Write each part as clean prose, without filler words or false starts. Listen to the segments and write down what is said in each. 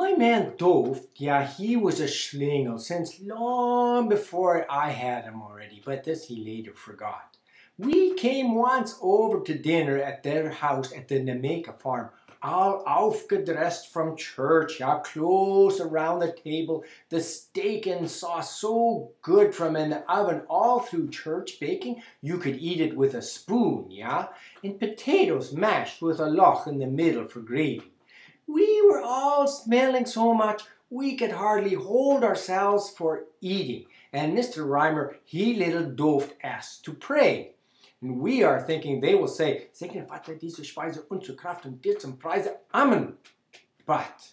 My man Dove, yeah, he was a schlingel since long before I had him already, but this he later forgot. We came once over to dinner at their house at the Nemeka farm, all aufgedressed from church, yeah, close around the table, the steak and sauce so good from in the oven all through church baking, you could eat it with a spoon, yeah, and potatoes mashed with a loch in the middle for gravy. We were all smelling so much we could hardly hold ourselves for eating, and Mr. Reimer, he little doved us to pray. And we are thinking they will say, Segne Vater diese Speise und zur Kraft und dir zum Preise. Amen. But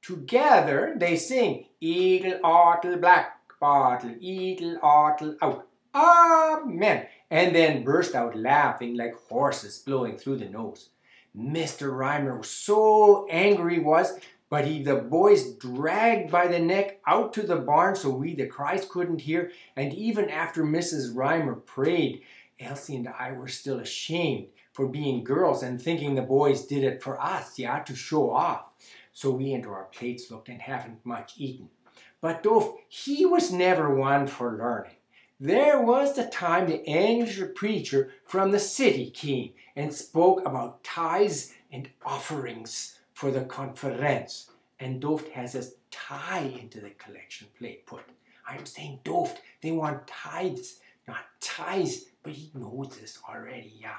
together they sing, Edel, Ortel, Black Bottle, Edel, Ortel, out. Amen. And then burst out laughing like horses blowing through the nose. Mr. Reimer was so angry but the boys dragged by the neck out to the barn so we the cries couldn't hear, and even after Mrs. Reimer prayed, Elsie and I were still ashamed for being girls and thinking the boys did it for us, yeah, to show off. So we into our plates looked and haven't much eaten. But Dove, he was never one for learning. There was the time the English preacher from the city came and spoke about tithes and offerings for the conference. And Dove has his tie into the collection plate put. I'm saying Dove, they want tithes, not tithes, but he knows this already, yeah.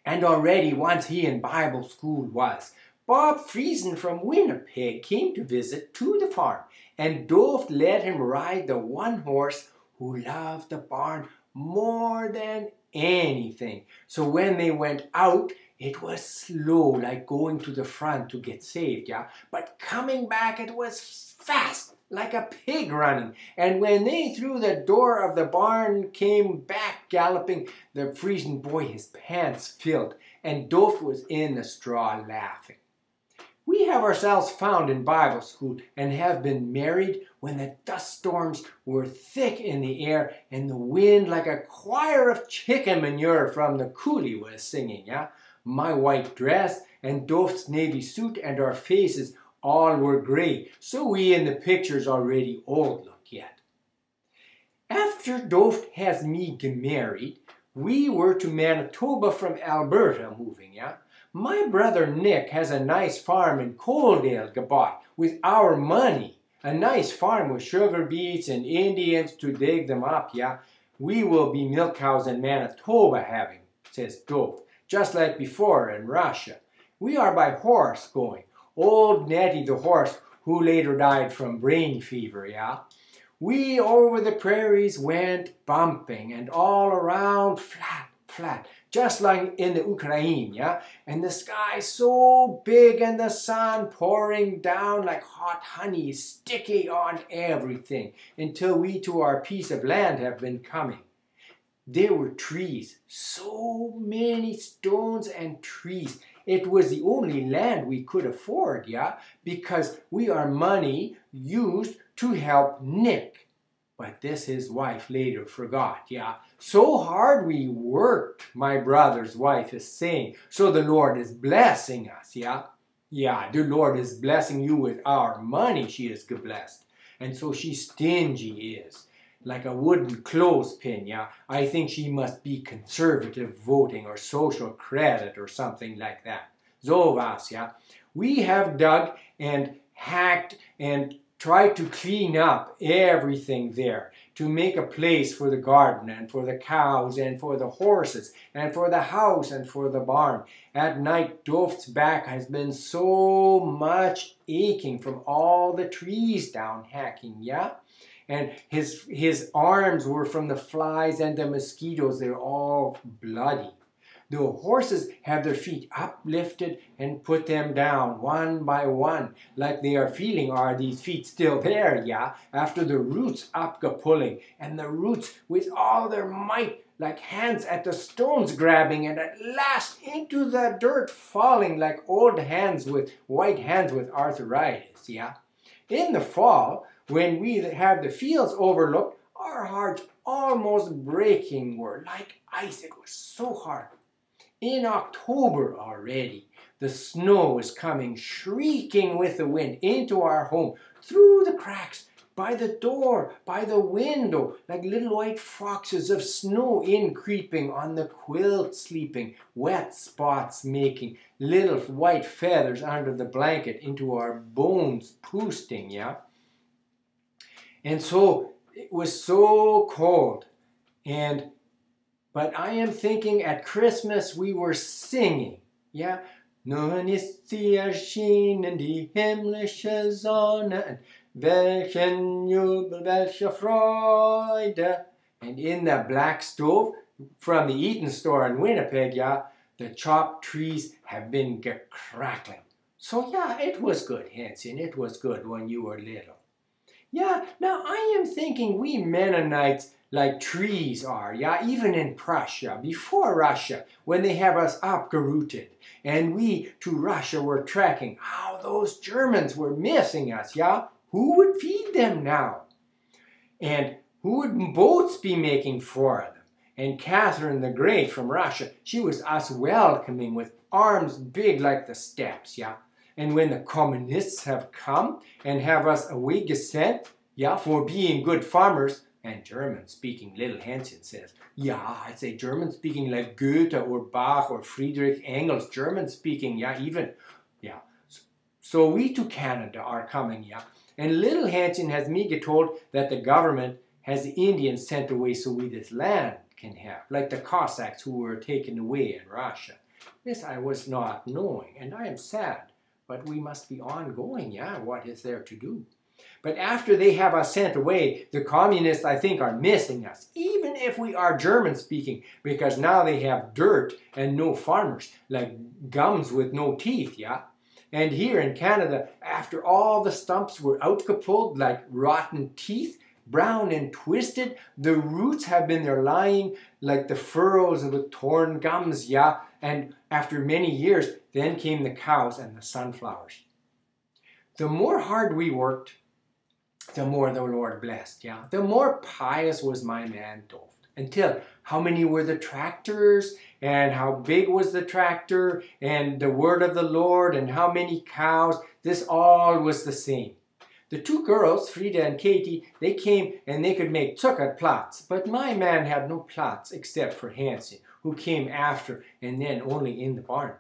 And already once he in Bible school was. Bob Friesen from Winnipeg came to visit to the farm, and Dove let him ride the one horse who loved the barn more than anything. So when they went out, it was slow, like going to the front to get saved, yeah? But coming back, it was fast, like a pig running. And when they through the door of the barn came back galloping, the Friesen boy, his pants filled, and Dove was in the straw laughing. We have ourselves found in Bible school and have been married when the dust storms were thick in the air and the wind like a choir of chicken manure from the coulee was singing, yeah? My white dress and Dove's navy suit and our faces all were gray, so we in the pictures already old look yet. After Dove has me married, we were to Manitoba from Alberta moving, yeah? My brother Nick has a nice farm in Coaldale bought with our money. A nice farm with sugar beets and Indians to dig them up, yeah? We will be milk cows in Manitoba having, says Dove, just like before in Russia. We are by horse going. Old Nettie the horse, who later died from brain fever, yeah? We over the prairies went bumping and all around flat, just like in the Ukraine, yeah? And the sky so big and the sun pouring down like hot honey, sticky on everything, until we to our piece of land have been coming. There were trees, so many stones and trees. It was the only land we could afford, yeah? Because we are money used to help Nick. But this his wife later forgot, yeah? So hard we worked, my brother's wife is saying. So the Lord is blessing us, yeah? Yeah, the Lord is blessing you with our money, she is blessed. And so she stingy is, like a wooden clothespin, yeah? I think she must be conservative voting or social credit or something like that. So was, yeah? We have dug and hacked and tried to clean up everything there to make a place for the garden and for the cows and for the horses and for the house and for the barn. At night, Dove's back has been so much aching from all the trees down hacking, yeah? And his arms were from the flies and the mosquitoes. They're all bloody. The horses have their feet uplifted and put them down one by one, like they are feeling, are these feet still there, yeah? After the roots pulling, and the roots with all their might, like hands at the stones grabbing, and at last into the dirt falling, like old hands with white hands with arthritis, yeah? In the fall, when we have the fields overlooked, our hearts almost breaking were like ice. It was so hard. In October already, The snow is coming shrieking with the wind into our home, through the cracks, by the door, by the window, like little white foxes of snow in creeping, on the quilt sleeping, wet spots making, little white feathers under the blanket, into our bones poosting, yeah? And so it was so cold. But I am thinking at Christmas we were singing, yeah? Nun ist sie erschienen, die himmlische Sonne, and welchen Jubel, welche Freude. And in the black stove from the Eaton store in Winnipeg, yeah, the chopped trees have been crackling. So yeah, it was good, Hanson, it was good when you were little. Yeah, now I am thinking we Mennonites like trees are, yeah, even in Prussia, before Russia, when they have us uprooted, and we to Russia were trekking, how those Germans were missing us, yeah? Who would feed them now? And who would boats be making for them? And Catherine the Great from Russia, she was us welcoming with arms big like the steps, yeah? And when the communists have come and have us away sent, yeah, for being good farmers, and German-speaking little Hansen says, yeah, I'd say German-speaking like Goethe or Bach or Friedrich Engels, German-speaking, yeah, even, yeah. So we to Canada are coming, yeah. And little Hansen has me get told that the government has the Indians sent away so we this land can have, like the Cossacks who were taken away in Russia. This I was not knowing, and I am sad. But we must be ongoing, yeah, what is there to do? But after they have us sent away, the communists, I think, are missing us, even if we are German-speaking, because now they have dirt and no farmers, like gums with no teeth, yeah? And here in Canada, after all the stumps were outpulled like rotten teeth, brown and twisted, the roots have been there lying like the furrows of the torn gums, yeah? And after many years, then came the cows and the sunflowers. The more hard we worked, the more the Lord blessed, yeah? The more pious was my man Tante. Until how many were the tractors, and how big was the tractor, and the word of the Lord, and how many cows, this all was the same. The two girls, Frida and Katie, they came and they could make Zuckerplatz, but my man had no plots except for Hansen, who came after and then only in the barn.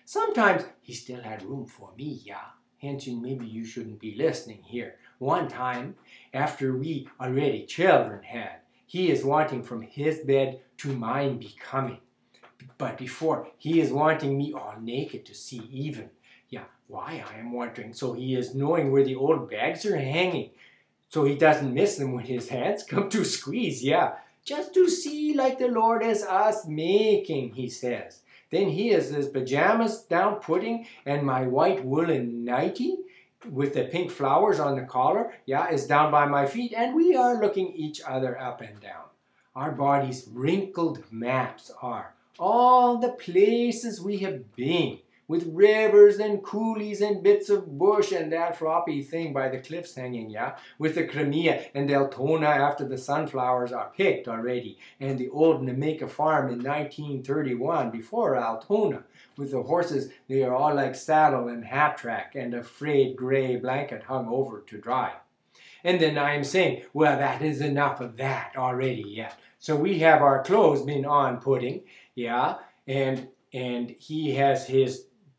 Sometimes he still had room for me, yeah. Hansen, maybe you shouldn't be listening here. One time, after we already children had, he is wanting from his bed to mine be coming. But before, he is wanting me all naked to see even. Yeah, why, I am wondering. So he is knowing where the old bags are hanging, so he doesn't miss them when his hands come to squeeze, yeah. Just to see like the Lord is us making, he says. Then he has his pajamas down putting, and my white woolen nightie with the pink flowers on the collar, yeah, is down by my feet, and we are looking each other up and down. Our bodies wrinkled maps are, all the places we have been, with rivers and coulees and bits of bush and that floppy thing by the cliffs hanging, yeah? With the Crimea and Deltona after the sunflowers are picked already, and the old Nemeka farm in 1931 before Altona, with the horses, they are all like saddle and hat track and a frayed gray blanket hung over to dry. And then I am saying, well, that is enough of that already, yeah. So we have our clothes been on putting, yeah, and he has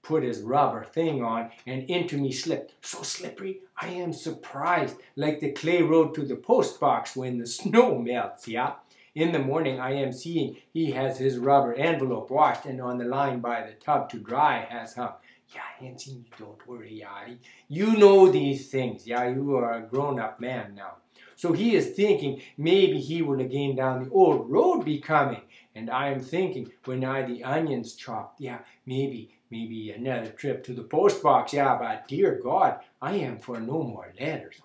put his rubber thing on, and into me slipped. So slippery, I am surprised, like the clay road to the post box when the snow melts, yeah? In the morning, I am seeing he has his rubber envelope washed and on the line by the tub to dry has hung. Yeah, Hanson, you don't worry, yeah? You know these things, yeah? You are a grown-up man now. So he is thinking maybe he will again down the old road be coming. And I am thinking when the onions chopped, yeah, maybe another trip to the post box, yeah, but dear God, I am for no more letters.